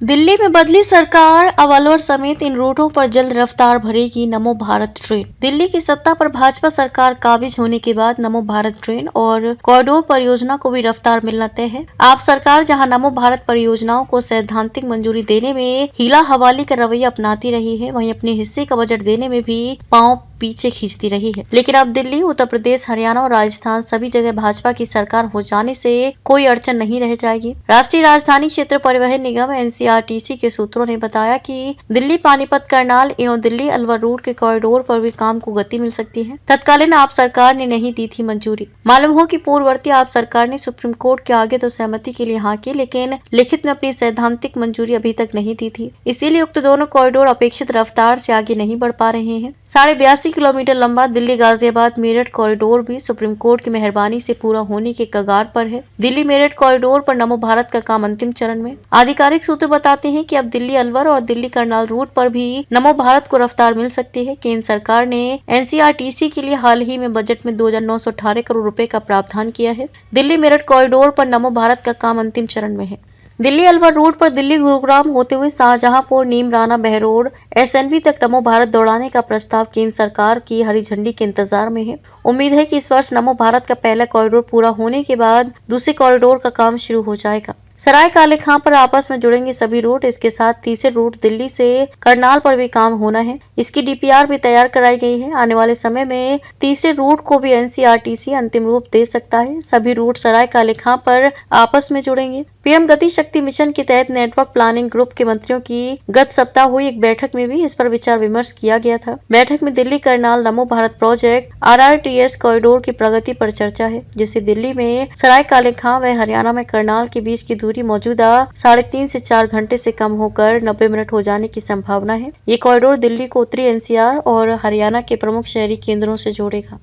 दिल्ली में बदली सरकार, अब अलवर समेत इन रूटों पर जल्द रफ्तार भरेगी नमो भारत ट्रेन। दिल्ली की सत्ता पर भाजपा सरकार काबिज होने के बाद नमो भारत ट्रेन और कॉरिडोर परियोजना को भी रफ्तार मिलना तय है। आप सरकार जहां नमो भारत परियोजनाओं को सैद्धांतिक मंजूरी देने में हीला हवाली का रवैया अपनाती रही है, वहीं अपने हिस्से का बजट देने में भी पांव पीछे खींचती रही है। लेकिन अब दिल्ली, उत्तर प्रदेश, हरियाणा और राजस्थान सभी जगह भाजपा की सरकार हो जाने से कोई अड़चन नहीं रह जाएगी। राष्ट्रीय राजधानी क्षेत्र परिवहन निगम एनसीआरटीसी के सूत्रों ने बताया कि दिल्ली पानीपत करनाल एवं दिल्ली अलवर रूट के कॉरिडोर पर भी काम को गति मिल सकती है। तत्कालीन आप सरकार ने नहीं दी थी मंजूरी। मालूम हो कि पूर्ववर्ती आप सरकार ने सुप्रीम कोर्ट के आगे तो सहमति के लिए हाँ की, लेकिन लिखित में अपनी सैद्धांतिक मंजूरी अभी तक नहीं दी थी। इसीलिए उक्त दोनों कॉरिडोर अपेक्षित रफ्तार से आगे नहीं बढ़ पा रहे हैं। 82.5 किलोमीटर लंबा दिल्ली गाजियाबाद मेरठ कॉरिडोर भी सुप्रीम कोर्ट की मेहरबानी से पूरा होने के कगार पर है। दिल्ली मेरठ कॉरिडोर पर नमो भारत का काम अंतिम चरण में। आधिकारिक सूत्र बताते हैं कि अब दिल्ली अलवर और दिल्ली करनाल रूट पर भी नमो भारत को रफ्तार मिल सकती है। केंद्र सरकार ने एनसीआरटीसी के लिए हाल ही में बजट में 2,918 करोड़ रुपए का प्रावधान किया है। दिल्ली मेरठ कॉरिडोर पर नमो भारत का काम अंतिम चरण में है। दिल्ली अलवर रूट पर दिल्ली गुरुग्राम होते हुए शाहजहांपुर, नीमराना, बहरोड, एसएनवी तक नमो भारत दौड़ाने का प्रस्ताव केंद्र सरकार की हरी झंडी के इंतजार में है। उम्मीद है कि इस वर्ष नमो भारत का पहला कॉरिडोर पूरा होने के बाद दूसरे कॉरिडोर का काम शुरू हो जाएगा। सराय काले खां पर आपस में जुड़ेंगे सभी रूट। इसके साथ तीसरे रूट दिल्ली से करनाल पर भी काम होना है। इसकी डीपीआर भी तैयार कराई गई है। आने वाले समय में तीसरे रूट को भी एनसीआरटीसी अंतिम रूप दे सकता है। सभी रूट सराय काले खां पर आपस में जुड़ेंगे। पीएम गति शक्ति मिशन के तहत नेटवर्क प्लानिंग ग्रुप के मंत्रियों की गत सप्ताह हुई एक बैठक में भी इस पर विचार विमर्श किया गया था। बैठक में दिल्ली करनाल नमो भारत प्रोजेक्ट आरआरटीएस कॉरिडोर की प्रगति पर चर्चा है, जिससे दिल्ली में सराय काले खां व हरियाणा में करनाल के बीच की दूरी मौजूदा 3.5 से 4 घंटे से कम होकर 90 मिनट हो जाने की संभावना है। ये कॉरिडोर दिल्ली को उत्तरी एनसीआर और हरियाणा के प्रमुख शहरी केंद्रों से जोड़ेगा।